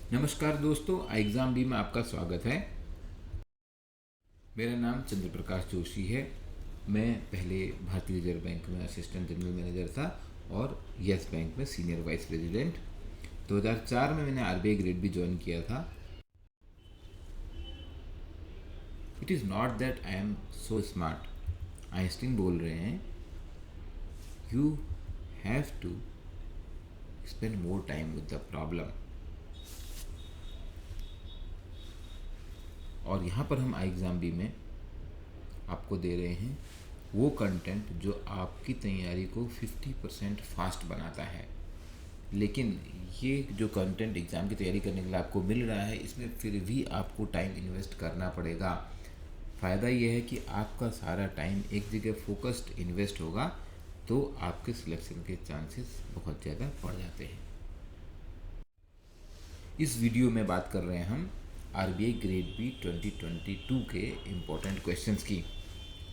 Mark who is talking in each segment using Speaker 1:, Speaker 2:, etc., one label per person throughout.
Speaker 1: नमस्कार दोस्तों, exam B में आपका स्वागत है। मेरा नाम चंद्र प्रकाश जोशी है। मैं पहले भारतीय रिजर्व बैंक में असिस्टेंट जनरल मैनेजर था और यस बैंक में सीनियर वाइस प्रेसिडेंट। 2004 में मैंने आरबीआई ग्रेड भी ज्वाइन किया था। It is not that I am so smart. Einstein बोल रहे हैं, you have to spend more time with the problem. और यहाँ पर हम एग्ज़ाम बी में आपको दे रहे हैं वो कंटेंट जो आपकी तैयारी को 50% फास्ट बनाता है। लेकिन ये जो कंटेंट एग्ज़ाम की तैयारी करने के लिए आपको मिल रहा है, इसमें फिर भी आपको टाइम इन्वेस्ट करना पड़ेगा। फ़ायदा ये है कि आपका सारा टाइम एक जगह फोकस्ड इन्वेस्ट होगा तो आपके सिलेक्शन के चांसेस बहुत ज़्यादा बढ़ जाते हैं। इस वीडियो में बात कर रहे हैं हम आरबीआई ग्रेड बी 2022 के इम्पोर्टेंट क्वेश्चंस की।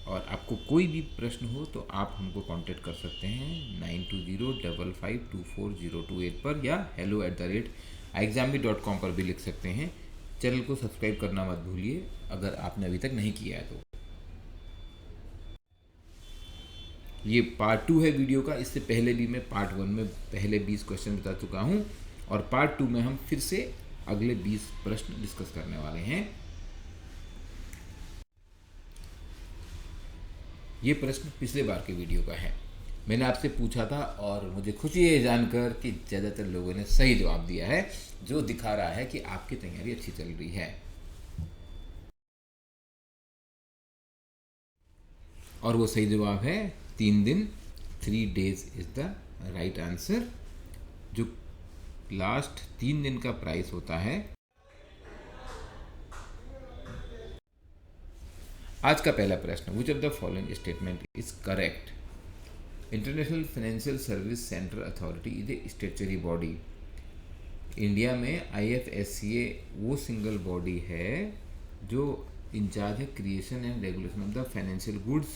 Speaker 1: और आपको कोई भी प्रश्न हो तो आप हमको कांटेक्ट कर सकते हैं 9205524028 पर या hello@exambee.com पर भी लिख सकते हैं। चैनल को सब्सक्राइब करना मत भूलिए अगर आपने अभी तक नहीं किया है तो। ये पार्ट 2 है वीडियो का। इससे पहले भी मैं पार्ट 1 में पहले 20 क्वेश्चन बता चुका हूँ और पार्ट 2 में हम फिर से अगले 20 प्रश्न डिस्कस करने वाले हैं। ये प्रश्न पिछले बार के वीडियो का है। मैंने आपसे पूछा था और मुझे खुशी है जानकर कि ज़्यादातर लोगों ने सही जवाब दिया है, जो दिखा रहा है कि आपकी तैयारी अच्छी चल रही है। और वो सही जवाब है 3 दिन, 3 days is the right answer. जो लास्ट 3 दिन का प्राइस होता है। आज का पहला प्रश्न, which of the following statement is correct? International financial service centre authority is a statutory body. India में आईएफएससीए वो सिंगल बॉडी है जो इंचार्ज है creation and regulation of the financial goods,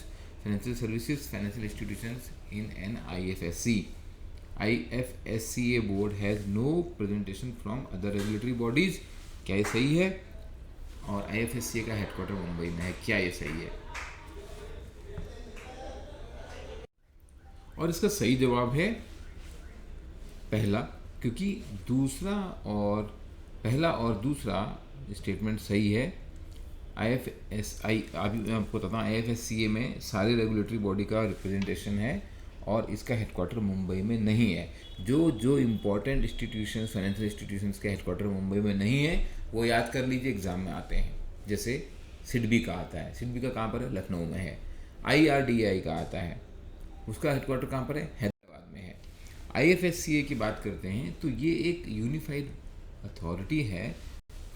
Speaker 1: financial services, financial institutions in an IFSC. IFSCA board has no presentation from other regulatory bodies. क्या ये सही है? और IFSCA का हेडक्वार्टर मुंबई में है। क्या ये सही है? और इसका सही जवाब है पहला, क्योंकि पहला और दूसरा स्टेटमेंट सही है। IFSI अभी मैं आपको बताता हूँ, IFSCA में सारे रेगुलेटरी बॉडी का रिप्रेजेंटेशन है और इसका हेडक्वार्टर मुंबई में नहीं है। जो इम्पोर्टेंट इंस्टीट्यूशंस, फाइनेंशियल इंस्टीट्यूशंस का हेडक्वार्टर मुंबई में नहीं है वो याद कर लीजिए, एग्ज़ाम में आते हैं। जैसे सिडबी का आता है, सिडबी का कहाँ पर है? लखनऊ में है। IRDAI का आता है, उसका हेडक्वार्टर कहाँ पर है? हैदराबाद में है। IFSCA की बात करते हैं तो ये एक यूनिफाइड अथॉरिटी है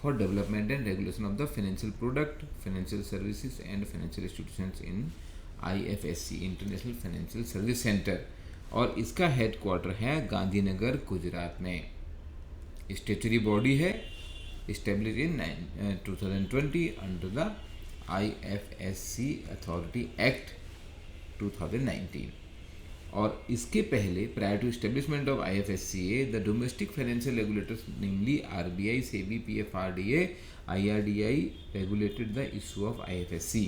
Speaker 1: for development and regulation of the financial product, financial services and financial institutions in IFSC, international financial service centre. और इसका हेडक्वार्टर है गांधीनगर, गुजरात में। स्टेचुरी बॉडी है, establish in 2020 under the IFSC authority act 2019। और इसके पहले, prior to establishment of IFSCA, the domestic financial regulators namely RBI, SEBI, PFRDA, IRDAI regulated the issue of IFSC।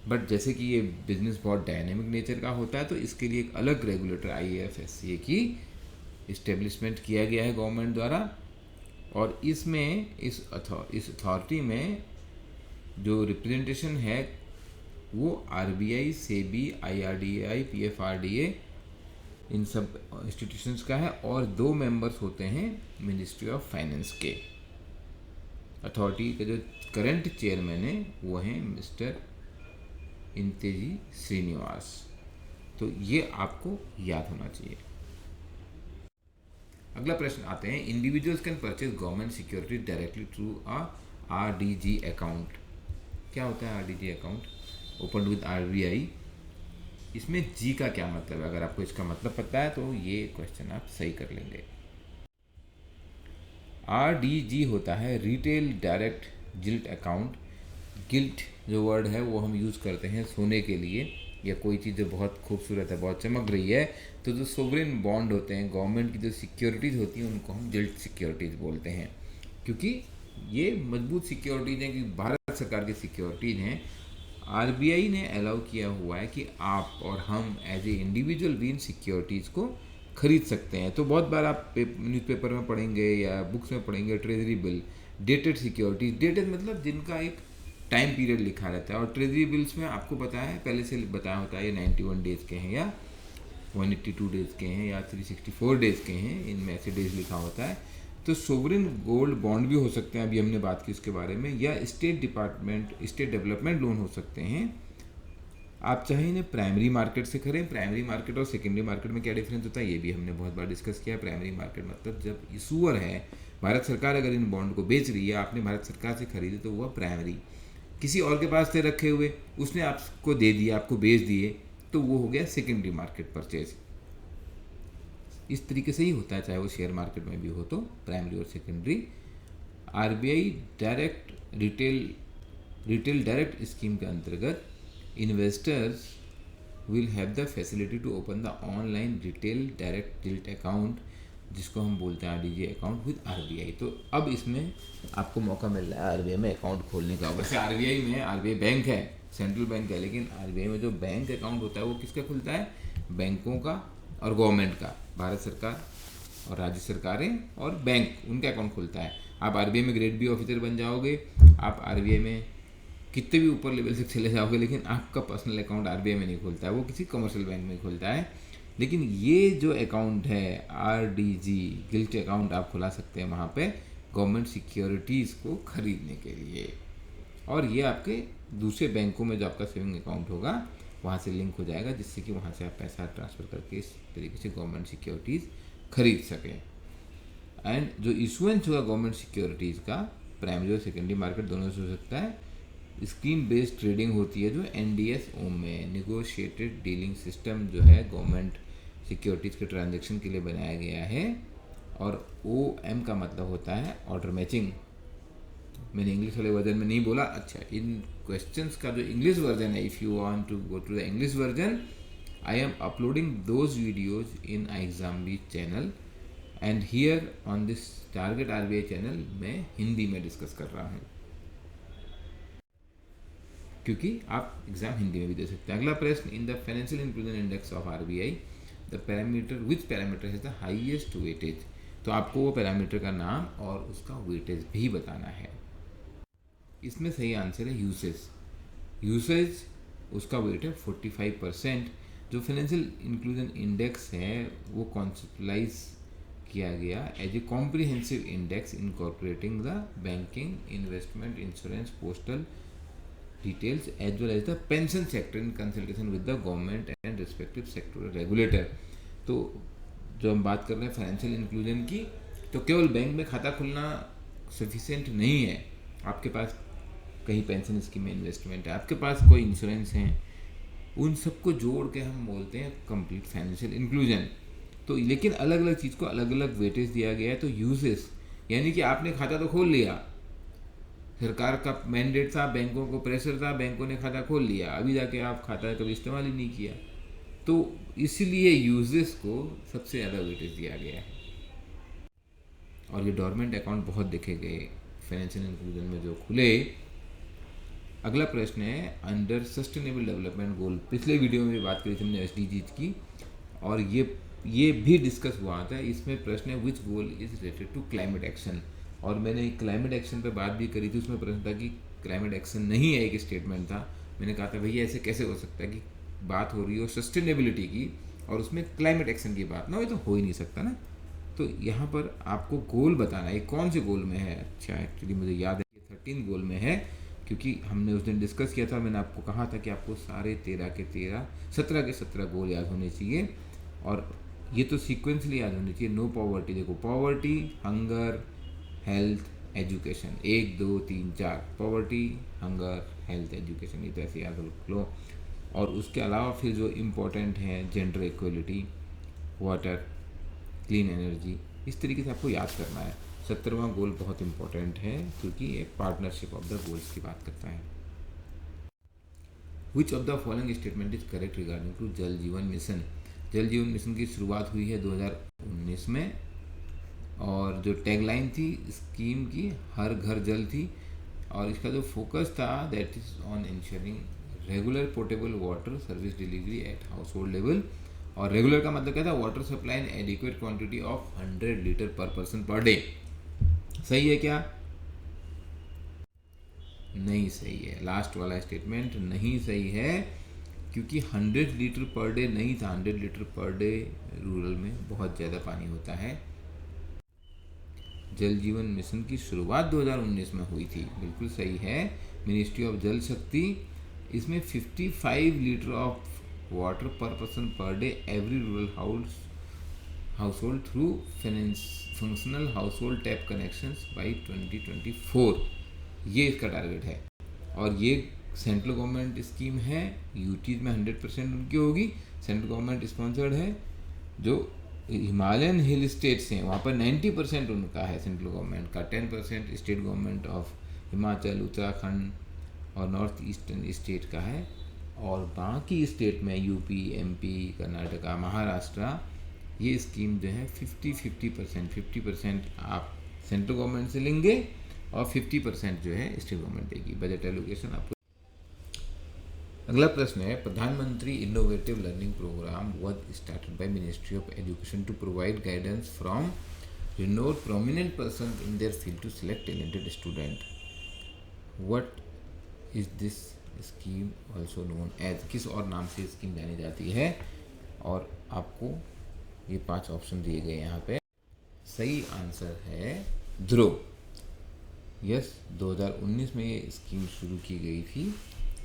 Speaker 1: But जैसे कि ये बिजनेस बहुत डायनेमिक नेचर का होता है तो इसके लिए एक अलग रेगुलेटर IFSCA की इस्टेब्लिशमेंट किया गया है गवर्नमेंट द्वारा। और इसमें इस अथॉरिटी में जो रिप्रेजेंटेशन है वो RBI, SEBI, IRDAI, PFRDA इन सब इंस्टीट्यूशंस का है। और 2 मेंबर्स होते हैं मिनिस्ट्री ऑफ फाइनेंस के। अथॉरिटी के जो करंट चेयरमैन है वो हैं मिस्टर इंतेजी श्रीनिवास। तो ये आपको याद होना चाहिए। अगला प्रश्न आते हैं, individuals can purchase government security directly through a RDG account. क्या होता है RDG account? Open with RBI। इसमें जी का क्या मतलब है? अगर आपको इसका मतलब पता है तो ये क्वेश्चन आप सही कर लेंगे। RDG होता है रिटेल डायरेक्ट जिल्ट अकाउंट। गिल्ट जो वर्ड है वो हम यूज़ करते हैं सोने के लिए, या कोई चीज़ जो बहुत खूबसूरत है, बहुत चमक रही है, तो जो सोवरेन बॉन्ड होते हैं, गवर्नमेंट की जो सिक्योरिटीज़ होती हैं, उनको हम जिल्ट सिक्योरिटीज़ बोलते हैं। क्योंकि ये मजबूत सिक्योरिटीज हैं, क्योंकि भारत सरकार की सिक्योरिटीज हैं। आरबीआई ने अलाउ किया हुआ है कि आप और हम एज ए इंडिविजुअल भी इन सिक्योरिटीज़ को खरीद सकते हैं। तो बहुत बार आप न्यूज़पेपर में पढ़ेंगे या बुक्स में पढ़ेंगे treasury bill, dated securities. Dated मतलब जिनका एक टाइम पीरियड लिखा रहता है, और ट्रेजरी बिल्स में आपको पता है, पहले से बताया होता है, ये 91 डेज़ के हैं या 182 डेज़ के हैं या 364 डेज़ के हैं, इनमें ऐसे डेज लिखा होता है। तो सोवरेन गोल्ड बॉन्ड भी हो सकते हैं, अभी हमने बात की उसके बारे में, या स्टेट डेवलपमेंट लोन हो सकते हैं। आप चाहे इन्हें प्राइमरी मार्केट से करें। प्राइमरी मार्केट और सेकेंडरी मार्केट में क्या डिफरेंस होता है, ये भी हमने बहुत बार डिस्कस किया है। प्राइमरी मार्केट मतलब जब इशूअर है, भारत सरकार अगर इन बॉन्ड को बेच रही है, आपने भारत सरकार से खरीदे, तो वह प्राइमरी। किसी और के पास थे रखे हुए, उसने आपको दे दिया, आपको बेच दिए, तो वो हो गया सेकेंडरी मार्केट परचेज। इस तरीके से ही होता है, चाहे वो शेयर मार्केट में भी हो, तो प्राइमरी और secondary. RBI retail direct scheme के अंतर्गत investors will have the facility to open the online retail direct gilt account, जिसको हम बोलते हैं आरडीजी अकाउंट विद आरबीआई। तो अब इसमें आपको मौका मिल रहा है आरबीआई में अकाउंट खोलने का। वैसे आरबीआई में, आरबीआई बैंक है, सेंट्रल बैंक है, लेकिन आरबीआई में जो बैंक अकाउंट होता है वो किसका खुलता है, बैंकों का और गवर्नमेंट का, भारत सरकार और राज्य सरकारें और बैंक, उनका अकाउंट खुलता है। आप आरबीआई में ग्रेड बी ऑफिसर बन जाओगे, आप आरबीआई में कितने भी ऊपर लेवल से चले जाओगे, लेकिन आपका पर्सनल अकाउंट आरबीआई में नहीं खुलता है, वो किसी कमर्शियल बैंक में खुलता है। लेकिन ये जो अकाउंट है आरडीजी गिल्ट अकाउंट, आप खुला सकते हैं वहाँ पे गवर्नमेंट सिक्योरिटीज़ को खरीदने के लिए, और ये आपके दूसरे बैंकों में जो आपका सेविंग अकाउंट होगा वहाँ से लिंक हो जाएगा, जिससे कि वहाँ से आप पैसा ट्रांसफ़र करके इस तरीके से गवर्नमेंट सिक्योरिटीज़ खरीद सकें। एंड जो इशुएंस होगा गवर्नमेंट सिक्योरिटीज़ का, प्राइमरी और सेकेंडरी मार्केट दोनों से हो सकता है। स्कीम बेस्ड ट्रेडिंग होती है जो एनडीएस ओम में, निगोशिएटेड डीलिंग सिस्टम जो है गवर्नमेंट सिक्योरिटीज़ के ट्रांजैक्शन के लिए बनाया गया है। और ओ एम का मतलब होता है ऑर्डर मैचिंग। मैंने इंग्लिश वाले वर्जन में नहीं बोला। अच्छा, इन क्वेश्चंस का जो इंग्लिश वर्जन है, if you want to go to the English version, I am uploading those videos in Exambee channel, and here on this target RBI channel मैं हिंदी में डिस्कस कर रहा हूँ, क्योंकि आप एग्जाम हिंदी में भी दे सकते हैं। अगला प्रश्न, in the financial inclusion index of RBI the parameter which parameter has the highest weightage. तो आपको वो पैरामीटर का नाम और उसका वेटेज भी बताना है। इसमें सही आंसर है यूसेज उसका वेट है 45%। जो फाइनेंशियल इंक्लूजन इंडेक्स है वो कॉन्सेप्टलाइज किया गया as a comprehensive index incorporating the banking, investment, insurance, postal details as well as the pension sector in consultation with the government and respective sector regulator। तो जो हम बात कर रहे हैं फाइनेंशियल इंक्लूजन की, तो केवल बैंक में खाता खुलना सफिशिएंट नहीं है। आपके पास कहीं पेंशन स्कीम में इन्वेस्टमेंट है, आपके पास कोई इंश्योरेंस है, उन सबको जोड़ के हम बोलते हैं कंप्लीट फाइनेंशियल इंक्लूजन। तो लेकिन अलग अलग चीज़ को अलग अलग वेटेज दिया गया है। तो यूजेस यानी कि आपने खाता तो खोल लिया, सरकार का मैंडेट था, बैंकों को प्रेशर था, बैंकों ने खाता खोल लिया, अभी जाके आप खाता कभी इस्तेमाल ही नहीं किया, तो इसलिए यूजेस को सबसे ज़्यादा वेटेज दिया गया है। और ये डोरमेंट अकाउंट बहुत देखे गए फाइनेंशियल इंक्लूजन में जो खुले। अगला प्रश्न है, अंडर सस्टेनेबल डेवलपमेंट गोल, पिछले वीडियो में भी बात करी थी हमने एसडीजीज की, और ये भी डिस्कस हुआ था। इसमें प्रश्न है which goal is related to climate action, और मैंने क्लाइमेट एक्शन पे बात भी करी थी। उसमें प्रश्न था कि क्लाइमेट एक्शन नहीं है, एक स्टेटमेंट था। मैंने कहा था भैया ऐसे कैसे हो सकता है कि बात हो रही हो सस्टेनेबिलिटी की और उसमें क्लाइमेट एक्शन की बात ना हो, ये तो हो ही नहीं सकता ना। तो यहाँ पर आपको गोल बताना है, कौन से गोल में है। अच्छा, एक्चुअली मुझे याद है ये 13 गोल में है, क्योंकि हमने उस दिन डिस्कस किया था। मैंने आपको कहा था कि आपको सारे 13 के 13, 17 के 17 गोल याद होने चाहिए, और ये तो सीक्वेंसली याद होनी चाहिए। नो पॉवर्टी, देखो poverty, hunger, health, education, 1 2 3 4, poverty, hunger, health, education, ये तो ऐसे याद रख लो। और उसके अलावा फिर जो इम्पोर्टेंट हैं, gender equality, water, clean energy, इस तरीके से आपको याद करना है। 17वां गोल बहुत इंपॉर्टेंट है, क्योंकि ये पार्टनरशिप ऑफ द गोल्स की बात करता है। Which of the following statement is correct regarding to Jal Jeevan mission. जल जीवन मिशन की शुरुआत हुई है 2019 में, और जो टैगलाइन थी स्कीम की हर घर जल थी, और इसका जो फोकस था that is on ensuring regular portable water service delivery at house hold level. और रेगुलर का मतलब क्या था, water supply in adequate quantity of 100 litre पर पर्सन पर डे। सही है क्या? नहीं सही है, लास्ट वाला स्टेटमेंट नहीं सही है, क्योंकि 100 लीटर पर डे नहीं था। 100 लीटर पर डे रूरल में बहुत ज़्यादा पानी होता है। जल जीवन मिशन की शुरुआत 2019 में हुई थी, बिल्कुल सही है। मिनिस्ट्री ऑफ जल शक्ति, इसमें 55 लीटर ऑफ वाटर पर person per day every rural house hold through functional house hold tap connections by 2024, ये इसका टारगेट है। और ये सेंट्रल गवर्नमेंट स्कीम है, यूटीज में 100% उनकी होगी, सेंट्रल गवर्नमेंट स्पॉन्सर्ड है। जो हिमालयन हिल स्टेट्स हैं वहाँ पर 90% उनका है सेंट्रल गवर्नमेंट का, 10% state government of Himachal, Uttarakhand और नॉर्थ ईस्टर्न स्टेट का है। और बाकी स्टेट में यूपी, एमपी, कर्नाटका, महाराष्ट्र, ये स्कीम जो है 50% आप सेंट्रल गवर्नमेंट से लेंगे और 50% जो है स्टेट गवर्नमेंट देगी। बजट एलोकेशन आपको। अगला प्रश्न है, Pradhanmantri innovative learning programme was started by ministry of education to provide guidance from renowned prominent persons in their field to select talented student. What is this scheme also known as? किस और नाम से scheme जानी जाती है? और आपको ये 5 ऑप्शन दिए गए यहाँ पे। सही आंसर है ध्रुव। यस, 2019 में ये स्कीम शुरू की गई थी।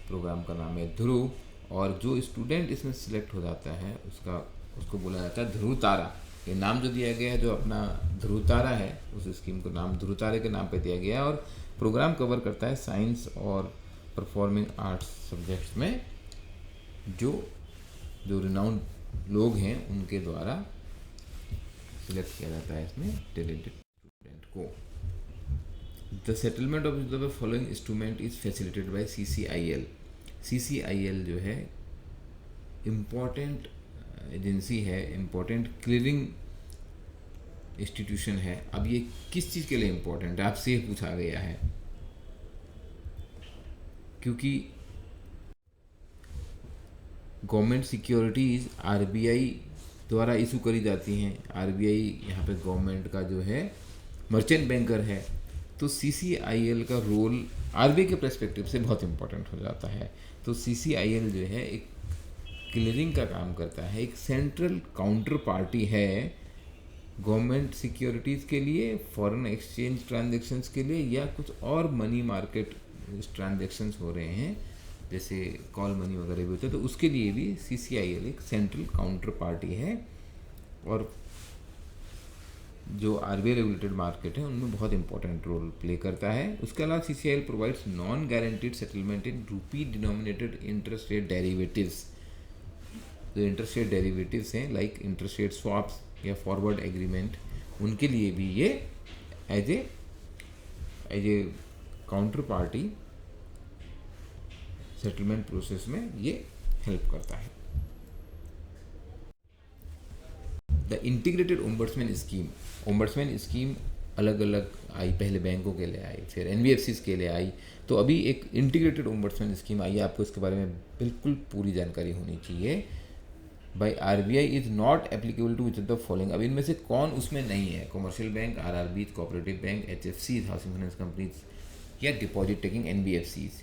Speaker 1: प्रोग्राम का नाम है ध्रुव, और जो स्टूडेंट इसमें सिलेक्ट हो जाता है उसको बोला जाता है ध्रुव तारा। ये नाम जो दिया गया है, जो अपना ध्रुव तारा है, उस स्कीम को नाम ध्रुव तारे के नाम पे दिया गया है। और प्रोग्राम कवर करता है साइंस और परफॉर्मिंग आर्ट्स सब्जेक्ट्स में जो रिनाउंड लोग हैं उनके द्वारा सिलेक्ट किया जाता है इसमें टैलेंटेड स्टूडेंट को। The settlement of the following instrument is facilitated bye CCIL। CCIL जो है इम्पॉर्टेंट एजेंसी है, इम्पोर्टेंट क्लियरिंग इंस्टीट्यूशन है। अब ये किस चीज़ के लिए इम्पोर्टेंट है, आपसे पूछा गया है, क्योंकि गवर्नमेंट सिक्योरिटीज़ RBI द्वारा इशू करी जाती हैं। RBI यहाँ पे गवर्नमेंट का जो है मर्चेंट बैंकर है, तो CCIL का रोल RBI के पर्सपेक्टिव से बहुत इम्पोर्टेंट हो जाता है। तो CCIL जो है एक क्लियरिंग का काम करता है, एक सेंट्रल काउंटर पार्टी है गवर्नमेंट सिक्योरिटीज़ के लिए, फॉरेन एक्सचेंज ट्रांजैक्शंस के लिए, या कुछ और मनी मार्केट ट्रांजैक्शंस हो रहे हैं जैसे कॉल मनी वगैरह भी होता है, तो उसके लिए भी CCIL एक सेंट्रल काउंटर पार्टी है। और जो RBI रेगुलेटेड मार्केट है उनमें बहुत इंपॉर्टेंट रोल प्ले करता है। उसके अलावा CCIL provides non guaranteed settlement in rupee denominated interest rate derivatives. जो इंटरेस्ट रेट डेरिवेटिव्स हैं लाइक इंटरेस्ट रेट स्वैप्स या फॉरवर्ड एग्रीमेंट, उनके लिए भी ये as a counter party settlement process में ये हेल्प करता है। द इंटीग्रेटेड ओम्बड्समैन स्कीम अलग अलग आई, पहले बैंकों के लिए आई, फिर NBFCs के लिए आई, तो अभी एक इंटीग्रेटेड ओम्बड्समैन स्कीम आई है। आपको इसके बारे में बिल्कुल पूरी जानकारी होनी चाहिए। By RBI is not applicable to which of the following. अब इनमें से कौन उसमें नहीं है? Commercial bank, RRBs, cooperative bank, HFCs, housing finance companies, या डिपॉजिट टेकिंग NBFCs।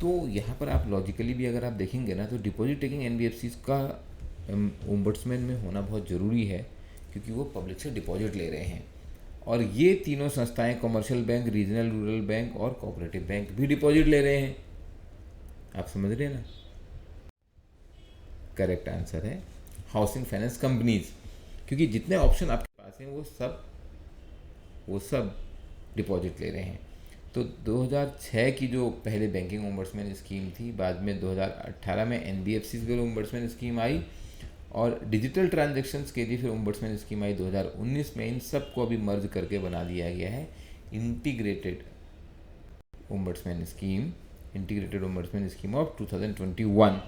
Speaker 1: तो यहाँ पर आप लॉजिकली भी अगर आप देखेंगे ना, तो डिपॉजिट टेकिंग NBFCs का ओम्बड्समैन में होना बहुत ज़रूरी है, क्योंकि वो पब्लिक से डिपॉजिट ले रहे हैं। और ये तीनों संस्थाएं, commercial bank, regional rural bank और कोऑपरेटिव बैंक, भी डिपॉजिट ले रहे हैं। आप समझ रहे हैं ना? करेक्ट आंसर है हाउसिंग फाइनेंस कंपनीज, क्योंकि जितने ऑप्शन आपके पास हैं वो सब डिपॉजिट ले रहे हैं। तो 2006 की जो पहले बैंकिंग ओम्बड्समैन स्कीम थी, बाद में 2018 में NBFCs के लिए ओम्बड्समैन स्कीम आई, और डिजिटल ट्रांजैक्शंस के लिए फिर ओम्बड्समैन स्कीम आई 2019 में। इन सब को अभी मर्ज करके बना दिया गया है इंटीग्रेटेड ओम्बड्समैन स्कीम ऑफ 2021।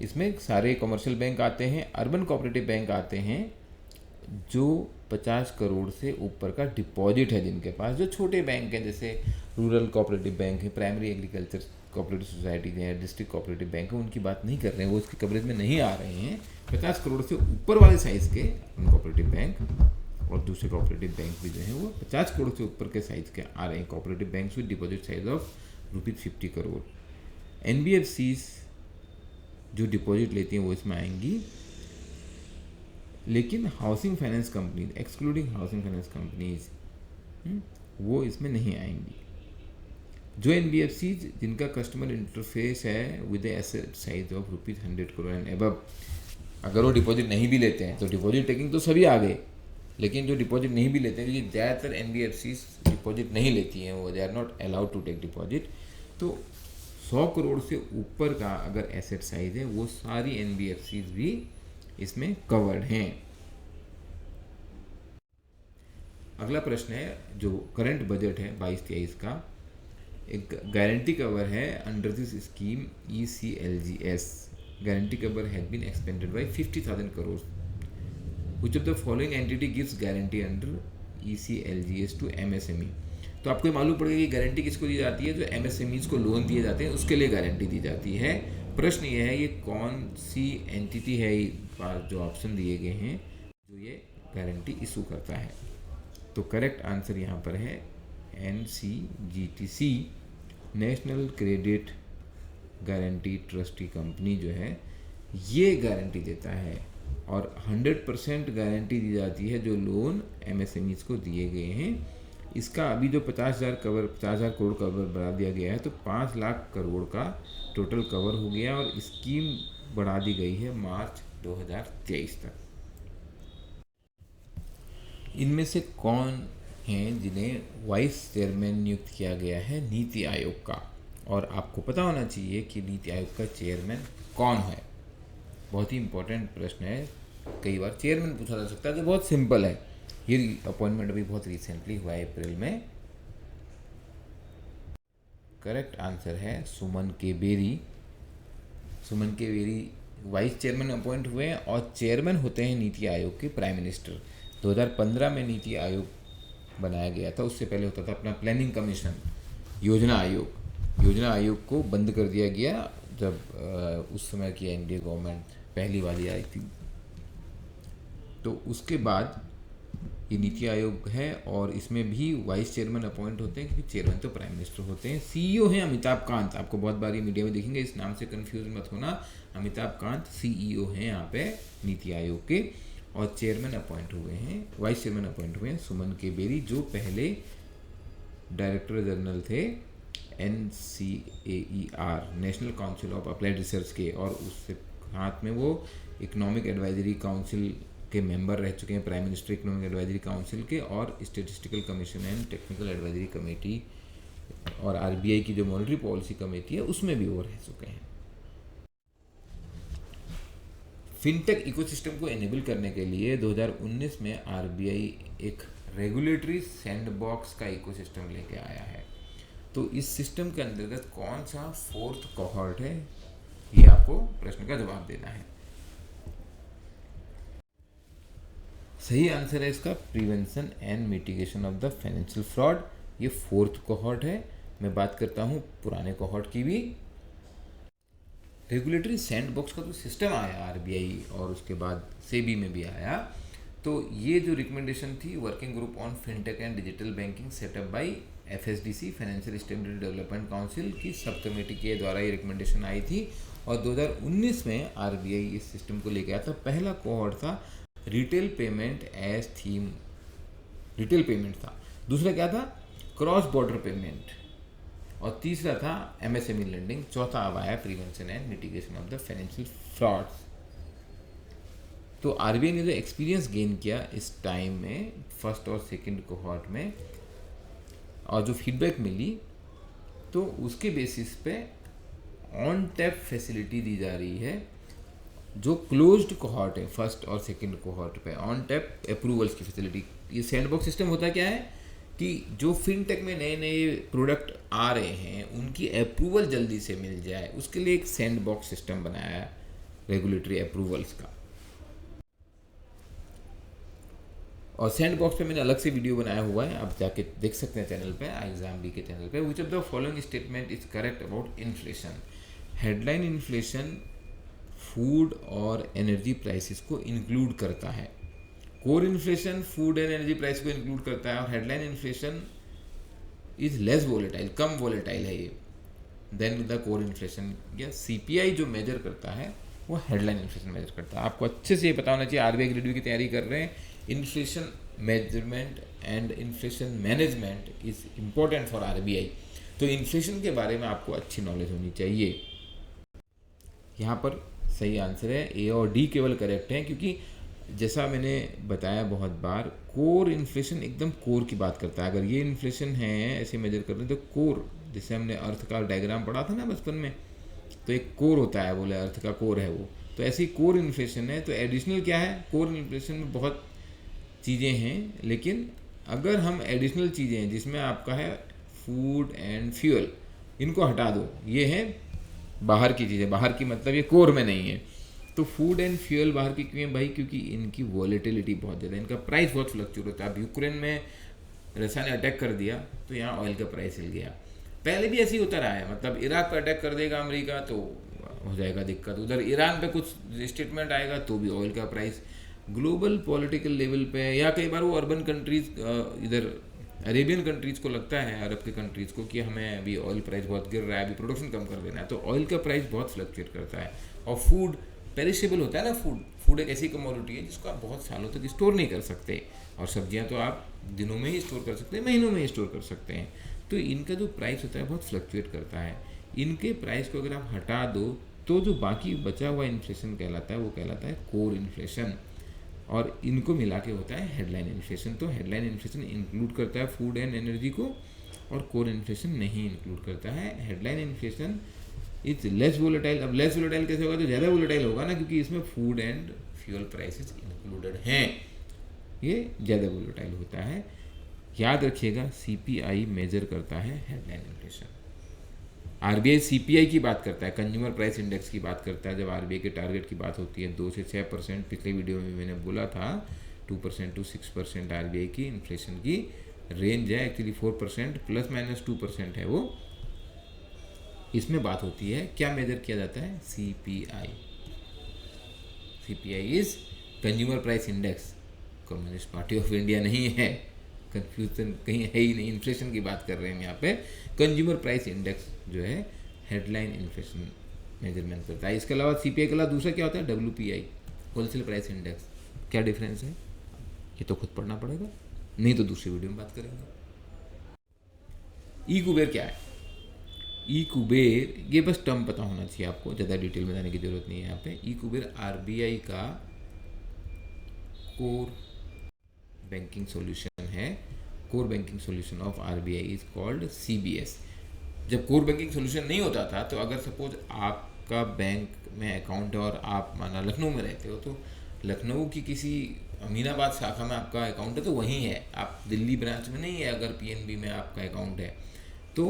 Speaker 1: इसमें सारे कमर्शियल बैंक आते हैं, अर्बन कोऑपरेटिव बैंक आते हैं, जो 50 करोड़ से ऊपर का डिपॉजिट है जिनके पास, जो छोटे बैंक हैं जैसे रूरल कोऑपरेटिव बैंक है, प्राइमरी एग्रीकल्चर कोऑपरेटिव सोसाइटीज हैं, डिस्ट्रिक्ट कोऑपरेटिव बैंक है, उनकी बात नहीं कर रहे हैं, वो इसके कवरेज में नहीं आ रहे हैं। 50 करोड़ से ऊपर वाले साइज़ के कोऑपरेटिव बैंक और दूसरे कोऑपरेटिव बैंक भी जो हैं वो 50 करोड़ से ऊपर के साइज़ के आ रहे हैं, cooperative bank with deposit size of ₹50 crore. NBFCs जो डिपॉजिट लेती हैं वो इसमें आएंगी, लेकिन housing finance companies excluding housing finance companies वो इसमें नहीं आएंगी। जो NBFCs जिनका कस्टमर इंटरफेस है with asset size of ₹100 crore and above, अगर वो डिपॉजिट नहीं भी लेते हैं तो डिपॉजिट टेकिंग तो सभी आ गए, लेकिन जो डिपॉजिट नहीं भी लेते हैं, क्योंकि ज़्यादातर NBFCs डिपॉजिट नहीं लेती हैं, वो they are not allowed to take deposit, तो 100 करोड़ से ऊपर का अगर एसेट साइज है वो सारी NBFCs भी इसमें कवर्ड हैं। अगला प्रश्न है जो करंट बजट है 22-23 का, एक गारंटी कवर है under this scheme ECLGS। Guarantee cover has been expanded by 50,000 crore. Which of the following entity gives guarantee under ECLGS to MSME। तो आपको मालूम पड़ेगा कि गारंटी किसको दी जाती है, जो MSMEs को लोन दिए जाते हैं उसके लिए गारंटी दी जाती है। प्रश्न ये है ये कौन सी एंटिटी है, जो ऑप्शन दिए गए हैं जो ये गारंटी इशू करता है। तो करेक्ट आंसर यहाँ पर है NCGTC, national credit guarantee trustee company जो है ये गारंटी देता है, और 100% गारंटी दी जाती है जो लोन MSMEs को दिए गए हैं। इसका अभी जो 50,000 करोड़ कवर बढ़ा दिया गया है, तो 5 लाख करोड़ का टोटल कवर हो गया, और स्कीम बढ़ा दी गई है मार्च 2023 तक। इनमें से कौन हैं जिन्हें वाइस चेयरमैन नियुक्त किया गया है नीति आयोग का, और आपको पता होना चाहिए कि नीति आयोग का चेयरमैन कौन है। बहुत ही इंपॉर्टेंट प्रश्न है, कई बार चेयरमैन पूछा जा सकता है, जो बहुत सिंपल है। ये अपॉइंटमेंट अभी बहुत रिसेंटली हुआ है, अप्रैल में। करेक्ट आंसर है सुमन के बेरी। सुमन के बेरी वाइस चेयरमैन अपॉइंट हुए हैं, और चेयरमैन होते हैं नीति आयोग के प्राइम मिनिस्टर। 2015 में नीति आयोग बनाया गया था, उससे पहले होता था अपना प्लानिंग कमीशन, योजना आयोग। योजना आयोग को बंद कर दिया गया जब उस समय की NDA गवर्नमेंट पहली वाली आई थी। तो उसके बाद ये नीति आयोग है, और इसमें भी वाइस चेयरमैन अपॉइंट होते हैं, क्योंकि चेयरमैन तो प्राइम मिनिस्टर होते हैं। CEO हैं अमिताभ कांत, आपको बहुत बार ये मीडिया में देखेंगे, इस नाम से कंफ्यूज मत होना। अमिताभ कांत CEO हैं यहाँ पे नीति आयोग के, और चेयरमैन अपॉइंट हुए हैं, वाइस चेयरमैन अपॉइंट हुए हैं सुमन के बेरी, जो पहले डायरेक्टर जनरल थे NCAER, national council of applied research के, और उससे हाथ में वो इकोनॉमिक एडवाइजरी काउंसिल के मेंबर रह चुके हैं, prime minister economic advisory council के, और statistical commission and technical advisory committee, और RBI की जो मॉनेटरी पॉलिसी कमेटी है उसमें भी वो रह चुके हैं। फिनटेक इकोसिस्टम को एनेबल करने के लिए 2019 में RBI एक रेगुलेटरी सैंडबॉक्स का इकोसिस्टम लेके आया है। तो इस सिस्टम के अंतर्गत कौन सा 4th कोहॉर्ट है, ये आपको प्रश्न का जवाब देना है। सही आंसर है इसका prevention and mitigation of the financial fraud. ये 4th कोहॉर्ट है। मैं बात करता हूँ पुराने कोहॉर्ट की भी। रेगुलेटरी सैंडबॉक्स का जो सिस्टम आया RBI और उसके बाद सेबी में भी आया, तो ये जो रिकमेंडेशन थी working group on fintech and digital banking setup by FSDC financial stability development council की सब कमेटी के द्वारा ये रिकमेंडेशन आई थी, और 2019 में RBI इस सिस्टम को लेके आया था। पहला कोहॉर्ट था retail payment as theme, retail payment था। दूसरा क्या था, क्रॉस बॉर्डर पेमेंट, और तीसरा था MSME लेंडिंग। चौथा अब आया prevention and mitigation of the financial frauds. तो RBI ने जो एक्सपीरियंस गेन किया इस टाइम में, फर्स्ट और सेकंड कोहॉर्ट में, और जो फीडबैक मिली, तो उसके बेसिस पे ऑन टैप फैसिलिटी दी जा रही है। जो क्लोज्ड कोहॉर्ट है फर्स्ट और सेकंड कोहॉर्ट पे ऑन टैप अप्रूवल्स की फैसिलिटी। ये सैंडबॉक्स सिस्टम होता क्या है कि जो फिनटेक में नए नए प्रोडक्ट आ रहे हैं उनकी अप्रूवल जल्दी से मिल जाए, उसके लिए एक सैंडबॉक्स सिस्टम बनाया है रेगुलेटरी अप्रूवल्स का। और सैंड बॉक्स पे मैंने अलग से वीडियो बनाया हुआ है, आप जाके देख सकते हैं चैनल पे, एग्जाम बी के चैनल पे। विच of the following statement is correct about inflation? Headline inflation food और एनर्जी प्राइसेस को इंक्लूड करता है। Core inflation food and energy price को इंक्लूड करता है, और headline inflation is less volatile, come volatile है ये देन द कोर इन्फ्लेशन। या सीपीआई जो मेजर करता है वो हेडलाइन इन्फ्लेशन मेजर करता है। आपको अच्छे से ये पता होना चाहिए, आरबीआई ग्रेड बी की तैयारी कर रहे हैं, inflation measurement and inflation management is important for RBI. तो इन्फ्लेशन के बारे में आपको अच्छी नॉलेज होनी चाहिए। यहाँ पर सही आंसर है ए और डी केवल करेक्ट हैं, क्योंकि जैसा मैंने बताया बहुत बार, कोर इन्फ्लेशन एकदम कोर की बात करता है। अगर ये इन्फ्लेशन है ऐसे मेजर कर रहे हैं तो कोर, जैसे हमने अर्थ का डायग्राम पढ़ा था ना बचपन में, तो एक कोर होता है, बोले अर्थ का कोर है वो, तो ऐसी कोर इन्फ्लेशन है। तो एडिशनल क्या है, कोर इन्फ्लेशन में बहुत चीज़ें हैं, लेकिन अगर हम एडिशनल चीज़ें हैं जिसमें आपका है फूड एंड फ्यूल, इनको हटा दो, ये है बाहर की चीज़ें, बाहर की मतलब ये कोर में नहीं है। तो फूड एंड फ्यूल बाहर की क्यों है भाई? क्योंकि इनकी वॉलेटिलिटी बहुत ज़्यादा है, इनका प्राइस बहुत फ्लक्चुएट होता है। अब यूक्रेन में रशिया ने अटैक कर दिया तो यहाँ ऑयल का प्राइस हिल गया। पहले भी ऐसे ही होता रहा है, मतलब इराक पर अटैक कर देगा अमेरिका तो हो जाएगा दिक्कत, उधर ईरान पे कुछ स्टेटमेंट आएगा तो भी ऑयल का प्राइस। ग्लोबल पॉलिटिकल लेवल पे, या कई बार वो अर्बन कंट्रीज, इधर अरेबियन कंट्रीज़ को लगता है, अरब के कंट्रीज़ को, कि हमें अभी ऑयल प्राइस बहुत गिर रहा है, अभी प्रोडक्शन कम कर देना है, तो ऑयल का प्राइस बहुत फ्लक्चुएट करता है। और फूड पेरिशेबल होता है ना, फूड एक ऐसी कमोडिटी है जिसको आप बहुत सालों तक स्टोर नहीं कर सकते, और सब्जियां तो आप दिनों में ही स्टोर कर सकते हैं, महीनों में ही स्टोर कर सकते हैं। तो इनका जो प्राइस होता है बहुत फ्लक्चुएट करता है। इनके प्राइस को अगर आप हटा दो तो जो बाकी बचा हुआ इन्फ्लेशन कहलाता है वो कहलाता है कोर इन्फ्लेशन, और इनको मिला के होता है हेडलाइन इन्फ्लेशन। तो हेडलाइन इन्फ्लेशन इंक्लूड करता है फूड एंड एनर्जी को, और कोर इन्फ्लेशन नहीं इंक्लूड करता है। Headline inflation is less volatile. अब लेस वोलेटाइल कैसे होगा? तो ज़्यादा वोलेटाइल होगा ना, क्योंकि इसमें food and fuel prices included हैं, ये ज़्यादा वोलेटाइल होता है। याद रखिएगा, सीपीआई मेजर करता है हेडलाइन इन्फ्लेशन। आरबीआई सीपीआई की बात करता है, कंज्यूमर प्राइस इंडेक्स की बात करता है। जब आरबीआई के टारगेट की बात होती है 2 से 6%, पिछले वीडियो में मैंने बोला था 2% to 6% आरबीआई की इन्फ्लेशन की रेंज है, एक्चुअली 4% ±2% है वो। इसमें बात होती है, क्या मेजर किया जाता है? CPI. CPI is consumer price index. Communist party of India नहीं है, कंफ्यूजन कहीं है ही नहीं, इन्फ्लेशन की बात कर रहे हैं यहाँ पे। कंज्यूमर प्राइस इंडेक्स जो है हेडलाइन इन्फ्लेशन मेजरमेंट करता है। इसके अलावा सीपीआई के अलावा दूसरा क्या होता है? WPI, wholesale price index. क्या डिफरेंस है ये तो खुद पढ़ना पड़ेगा, नहीं तो दूसरी वीडियो में बात करेंगे। ई कुबेर क्या है? ई कुबेर, ये बस टर्म पता होना चाहिए आपको, ज़्यादा डिटेल में जाने की जरूरत नहीं है यहाँ पे। ई कुबेर आरबीआई का कोर बैंकिंग सॉल्यूशन है। Core banking solution of RBI is called CBS. जब कोर बैंकिंग सॉल्यूशन नहीं होता था, तो अगर सपोज आपका बैंक में अकाउंट है और आप माना लखनऊ में रहते हो, तो लखनऊ की किसी अमीनाबाद शाखा में आपका अकाउंट है तो वहीं है, आप दिल्ली ब्रांच में नहीं है। अगर पीएनबी में आपका अकाउंट है तो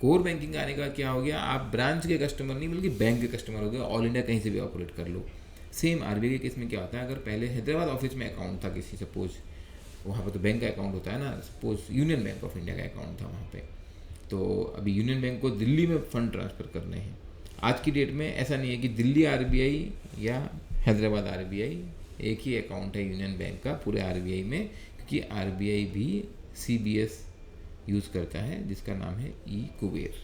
Speaker 1: कोर बैंकिंग आने का क्या हो गया, आप ब्रांच के कस्टमर नहीं बल्कि बैंक के कस्टमर हो गए, ऑल इंडिया कहीं से भी ऑपरेट कर लो। सेम आरबीआई के केस में क्या होता है, अगर पहले हैदराबाद ऑफिस में अकाउंट था किसी, सपोज वहाँ पर तो बैंक का अकाउंट होता है ना, suppose union bank of India का अकाउंट था वहाँ पे, तो अभी यूनियन बैंक को दिल्ली में फ़ंड ट्रांसफ़र करने हैं। आज की डेट में ऐसा नहीं है कि दिल्ली आरबीआई या हैदराबाद आरबीआई, एक ही अकाउंट है यूनियन बैंक का पूरे आरबीआई में, क्योंकि आरबीआई भी सीबीएस यूज़ करता है जिसका नाम है e Kuber.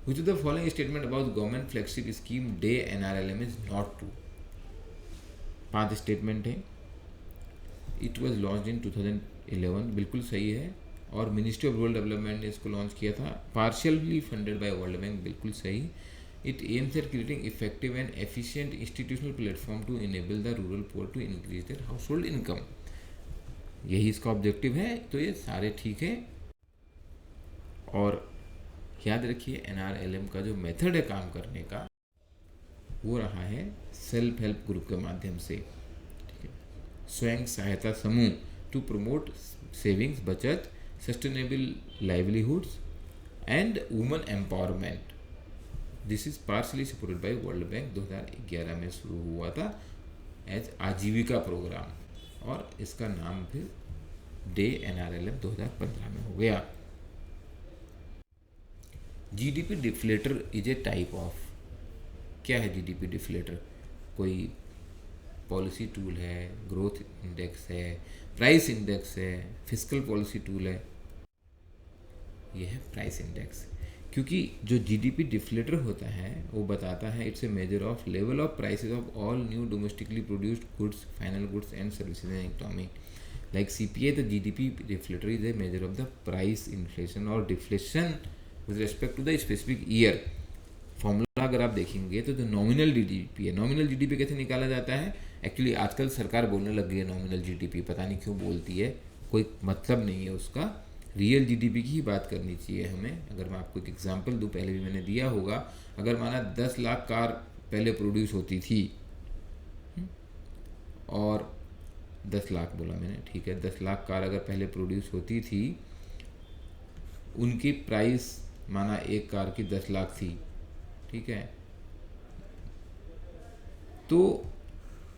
Speaker 1: Which of the following statement about government flagship scheme DAY NRLM is not true? 5 statement है। इट वॉज लॉन्च इन 2011, बिल्कुल सही है, और मिनिस्ट्री ऑफ रूरल डेवलपमेंट ने इसको लॉन्च किया था, partially funded by World Bank, बिल्कुल सही। It aims at creating effective and efficient institutional platform to enable the rural poor to increase their household income, यही इसका ऑब्जेक्टिव है। तो ये सारे ठीक है। और याद रखिए, NRLM का जो मेथड है काम करने का वो रहा है सेल्फ हेल्प ग्रुप के माध्यम से, ठीक है, स्वयं सहायता समूह, टू प्रमोट सेविंग्स, बचत, sustainable livelihoods and women empowerment. This is partially supported by World bank. 2011 में शुरू हुआ था एज आजीविका प्रोग्राम। और इसका नाम फिर डे NRLM 2015 में हो गया। GDP deflator is A type of, क्या है जीडीपी डिफ्लेटर? कोई पॉलिसी टूल है, ग्रोथ इंडेक्स है, प्राइस इंडेक्स है, फिस्कल पॉलिसी टूल है? यह है प्राइस इंडेक्स। क्योंकि जो जीडीपी डिफ्लेटर होता है वो बताता है it's a measure of level of prices of all new domestically produced goods, final goods and services in economy. Like CPI, the GDP deflator is a measure of the price inflation और deflation with respect to the specific year. Formula अगर आप देखेंगे तो जो nominal GDP है, nominal GDP कैसे निकाला जाता है? एक्चुअली आजकल सरकार बोलने लग गई है नॉमिनल जीडीपी, पता नहीं क्यों बोलती है, कोई मतलब नहीं है उसका। रियल जीडीपी की ही बात करनी चाहिए हमें। अगर मैं आपको एक एग्जांपल दूं, पहले भी मैंने दिया होगा, अगर माना 10 लाख कार पहले प्रोड्यूस होती थी, और 10 लाख बोला मैंने, ठीक है, 10 लाख कार अगर पहले प्रोड्यूस होती थी, उनकी प्राइस माना एक कार की 10 लाख थी, ठीक है, तो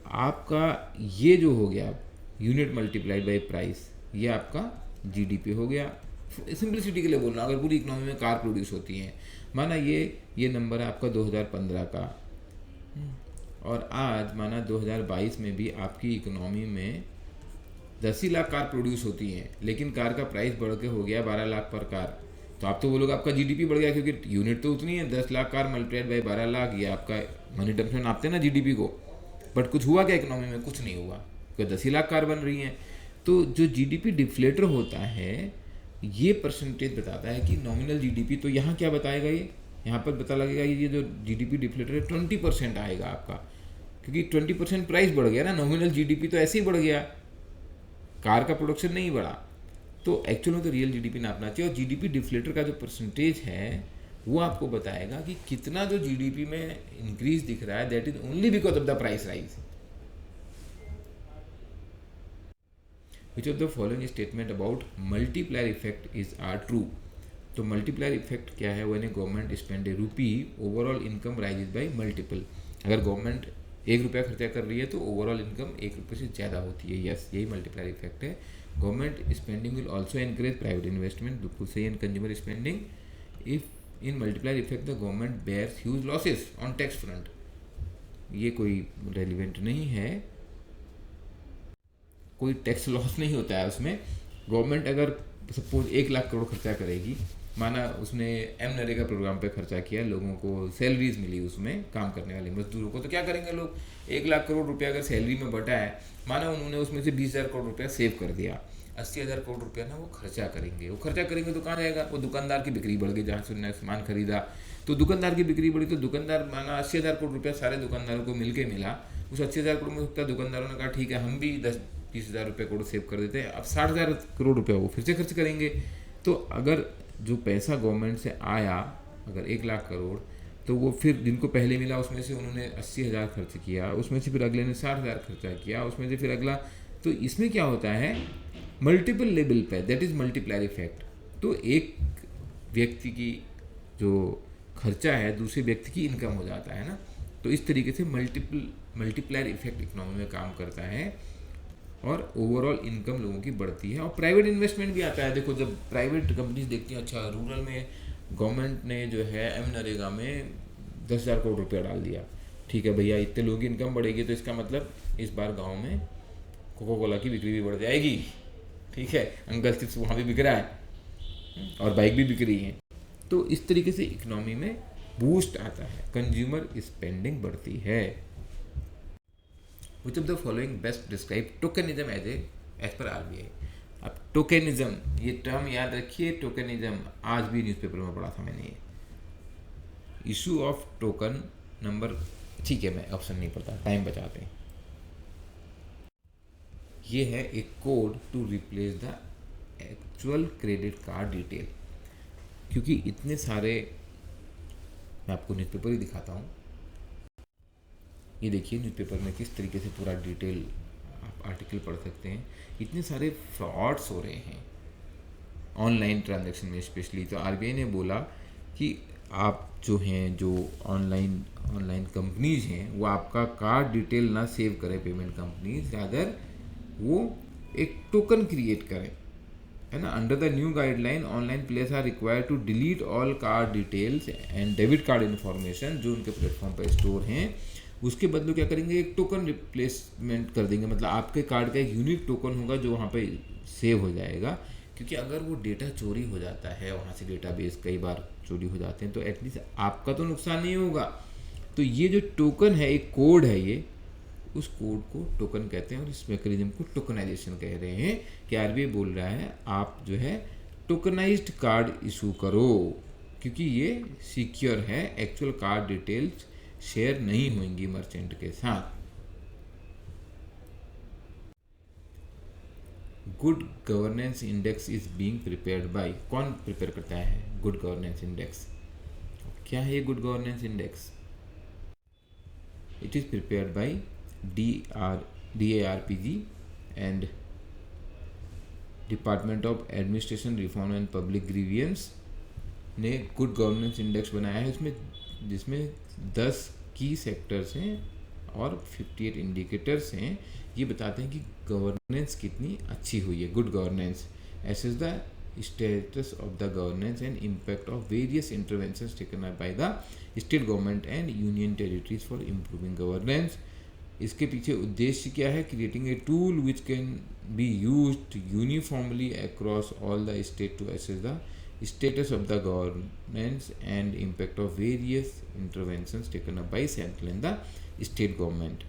Speaker 1: आपका ये जो हो गया यूनिट मल्टीप्लाइड बाय प्राइस, ये आपका जीडीपी हो गया। सिंपलिसिटी के लिए बोल रहा हूँ, अगर पूरी इकोनॉमी में कार प्रोड्यूस होती हैं, माना ये नंबर है आपका 2015 का, और आज माना 2022 में भी आपकी इकोनॉमी में 10 ही लाख कार प्रोड्यूस होती हैं, लेकिन कार का प्राइस बढ़ के हो गया 12 लाख पर कार, तो आप तो बोलोगे आपका जीडीपी बढ़ गया, क्योंकि यूनिट तो उतनी है, 10 lakh car multiplied by 12 lakh, ये आपका मनी टर्म्स में नापते हैं ना जीडीपी को। बट कुछ हुआ क्या इकोनॉमी में? कुछ नहीं हुआ, क्योंकि 10 ही लाख कार बन रही हैं। तो जो जीडीपी डिफ्लेटर होता है, ये परसेंटेज बताता है कि नॉमिनल जीडीपी, तो यहाँ क्या बताएगा, ये यहाँ पर पता लगेगा ये जो जीडीपी डिफ्लेटर है 20% आएगा आपका, क्योंकि 20% प्राइस बढ़ गया ना, नॉमिनल जीडीपी तो ऐसे ही बढ़ गया, कार का प्रोडक्शन नहीं बढ़ा। तो एक्चुअल में तो रियल जीडीपी नापना चाहिए, और जीडीपी डिफ्लेटर का जो परसेंटेज है वो आपको बताएगा कि कितना जो जीडीपी में इंक्रीज दिख रहा है, that is only because of the price rise. Which of the following statement about multiplier effect is are true? तो मल्टीप्लायर इफेक्ट क्या है? when a government spend a rupee, overall income rises by multiple। अगर government 1 रुपया खर्चा कर रही है तो ओवरऑल इनकम 1 रुपये से ज़्यादा होती है। यस, यही मल्टीप्लायर इफेक्ट है। Government spending will also encourage private investment, बिल्कुल सही, and consumer spending. If in multiplier effect the government bears huge losses on tax front, ये कोई रेलिवेंट नहीं है, कोई टैक्स लॉस नहीं होता है उसमें। गवर्नमेंट अगर सपोज 1 लाख करोड़ खर्चा करेगी, माना उसने नरेगा प्रोग्राम पे खर्चा किया, लोगों को सैलरीज मिली उसमें, काम करने वाले मजदूरों को, तो क्या करेंगे लोग? 1 लाख करोड़ रुपया अगर सैलरी में बटा है, माना उन्होंने उसमें से 20,000 करोड़ रुपया सेव कर दिया, 80,000 करोड़ रुपया ना वो खर्चा करेंगे। वो खर्चा करेंगे तो कहाँ जाएगा? वो दुकानदार की बिक्री बढ़ गई, जहाँ से उन्होंने सामान खरीदा, तो दुकानदार की बिक्री बढ़ी, तो दुकानदार माना 80,000 करोड़ रुपया सारे दुकानदारों को मिल के मिला। उस 80,000 करोड़ में सकता है दुकानदारों ने कहा ठीक है हम भी 10-20,000 रुपये करोड़ सेव कर देते हैं, अब 60,000 करोड़ रुपया वो फिर से खर्च करेंगे। तो अगर जो पैसा गवर्नमेंट से आया अगर 1 लाख करोड़, तो वो फिर जिनको पहले मिला उसमें से उन्होंने 80,000 खर्च किया, उसमें से फिर अगले ने 60,000 खर्चा किया, उसमें से फिर अगला, तो इसमें क्या होता है? मल्टीपल लेवल पे, दैट इज़ मल्टीप्लायर इफेक्ट। तो एक व्यक्ति की जो खर्चा है दूसरे व्यक्ति की इनकम हो जाता है ना, तो इस तरीके से मल्टीप्लायर इफेक्ट इकोनॉमी में काम करता है और ओवरऑल इनकम लोगों की बढ़ती है। और प्राइवेट इन्वेस्टमेंट भी आता है। देखो जब प्राइवेट कंपनीज देखती हैं अच्छा रूरल में गवर्नमेंट ने जो है नरेगा में 10,000 करोड़ रुपया डाल दिया, ठीक है भैया इतने लोगों की इनकम बढ़ेगी, तो इसका मतलब इस बार गांव में कोको कोला की बिक्री भी बढ़ जाएगी, ठीक है, अंकल चिप्स वहाँ भी बिक रहा है और बाइक भी बिक रही है। तो इस तरीके से इकोनॉमी में बूस्ट आता है, कंज्यूमर स्पेंडिंग बढ़ती है। Which of the following best describe tokenism as per RBI? अब टोकेनिज्म, ये टर्म याद रखिए, टोकेनिज्म आज भी न्यूज़पेपर में पढ़ा था मैंने। ये इशू ऑफ टोकन नंबर, ठीक है मैं ऑप्शन नहीं पढ़ता, टाइम बचाते हैं। ये है एक code to replace the actual credit card detail. क्योंकि इतने सारे, मैं आपको न्यूज़पेपर ही दिखाता हूँ, ये देखिए न्यूज़पेपर में किस तरीके से पूरा डिटेल आप आर्टिकल पढ़ सकते हैं। इतने सारे फ्रॉड्स हो रहे हैं ऑनलाइन ट्रांजैक्शन में स्पेशली। तो आरबीआई ने बोला कि आप जो हैं, जो ऑनलाइन कंपनीज हैं, वो आपका कार्ड डिटेल ना सेव करें पेमेंट कंपनीज, रादर वो एक टोकन क्रिएट करें, है ना। Under the new guideline online players are required to delete all card details and debit card information जो उनके प्लेटफॉर्म पर स्टोर हैं। उसके बदले क्या करेंगे, एक टोकन रिप्लेसमेंट कर देंगे, मतलब आपके कार्ड का एक यूनिक टोकन होगा जो वहाँ पे सेव हो जाएगा। क्योंकि अगर वो डेटा चोरी हो जाता है, वहाँ से डेटाबेस कई बार चोरी हो जाते हैं, तो एटलीस्ट आपका तो नुकसान नहीं होगा। तो ये जो टोकन है, एक कोड है, ये उस कोड को टोकन कहते हैं और इस मैकेनिज्म को टोकनाइजेशन कह रहे हैं। कि आरबीआई बोल रहा है आप जो है टोकनाइज्ड कार्ड इशू करो, क्योंकि ये सिक्योर है, एक्चुअल कार्ड डिटेल्स शेयर नहीं होंगी मर्चेंट के साथ। Good governance index is being prepared by, कौन प्रिपेयर करता है गुड गवर्नेंस इंडेक्स? क्या है ये good governance index? It is prepared by DARPG and department of administration reform and public grievance ने गुड गवर्नेंस इंडेक्स बनाया है, जिसमें 10 की सेक्टर्स हैं और 58 इंडिकेटर्स हैं। ये बताते हैं कि गवर्नेंस कितनी अच्छी हुई है। Good governance assess the status of the governance and impact of various interventions taken by the state government and union territories for improving governance. इसके पीछे उद्देश्य क्या है? Creating a tool which can be used uniformly across all the state to assess the status of the governance and impact of various interventions taken up by central and the state government।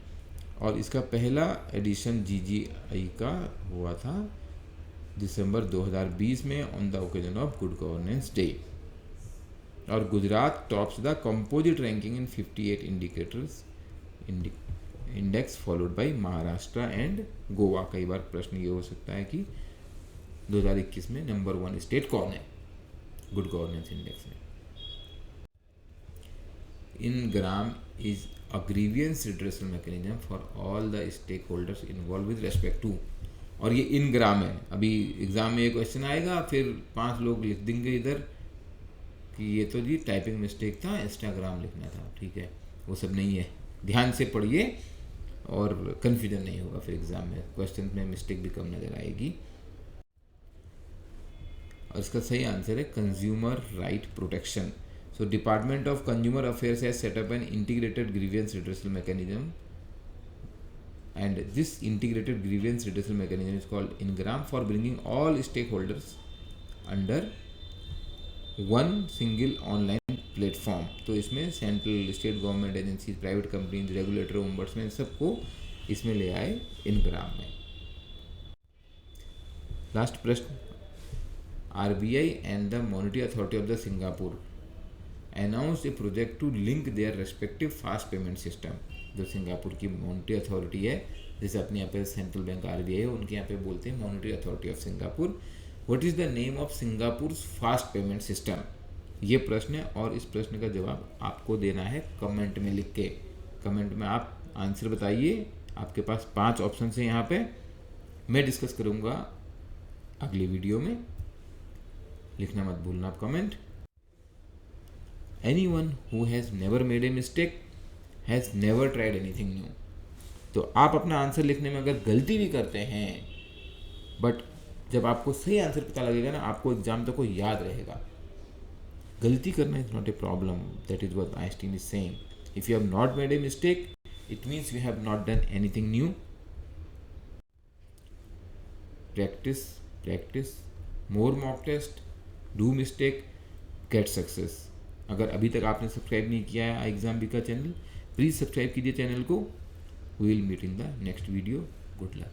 Speaker 1: और इसका पहला addition GGI का हुआ था दिसंबर 2020 में on the occasion of good governance day. और Gujarat tops the composite ranking in 58 indicators index followed by Maharashtra and Goa. कई बार प्रश्न ये हो सकता है कि 2021 में नंबर 1 स्टेट कौन है गुड गवर्नेंस इंडेक्स में? INGRAM is a grievance redressal mechanism for all the stakeholders involve with respect to. और ये INGRAM है। अभी एग्जाम में ये क्वेश्चन आएगा, फिर 5 लोग लिख देंगे इधर कि ये तो जी टाइपिंग मिस्टेक था, इंस्टाग्राम लिखना था। ठीक है, वो सब नहीं है, ध्यान से पढ़िए और कन्फ्यूजन नहीं होगा। फिर एग्जाम में क्वेश्चन में मिस्टेक भी कम नज़र आएगी। और इसका सही आंसर है consumer right protection. So department of consumer affairs has set up an integrated grievance redressal mechanism and this integrated grievance redressal mechanism is called INGRAM for bringing all stakeholders under one single online platform. तो इसमें central, state government agencies, private companies, regulator, ombudsman सबको इसमें ले आए INGRAM में। Last प्रश्न, RBI and the Monetary Authority of the Singapore announced a project to link their respective fast payment system। जो Singapore की मॉनेटरी अथॉरिटी है, जैसे अपने यहाँ पे सेंट्रल बैंक RBI है, उनके यहाँ पे बोलते हैं monetary authority of Singapore. What is the name of Singapore fast payment system? ये प्रश्न है और इस प्रश्न का जवाब आपको देना है कमेंट में लिख के। कमेंट में आप आंसर बताइए। आपके पास 5 ऑप्शन है यहाँ पे, मैं डिस्कस करूँगा अगली वीडियो में। लिखना मत भूलना आप comment. Anyone who has never made a mistake has never tried anything new। तो आप अपना आंसर लिखने में अगर गलती भी करते हैं, बट जब आपको सही आंसर पता लगेगा ना, आपको एग्जाम तक को याद रहेगा। गलती करना is not a problem, that is what Einstein is saying. If you have not made a mistake, it means you have not done anything new. Practice practice, more mock test, do mistake, get success. अगर अभी तक आपने subscribe नहीं किया है exam का channel, please subscribe कीजिए channel को। We will meet in the next video. Good luck.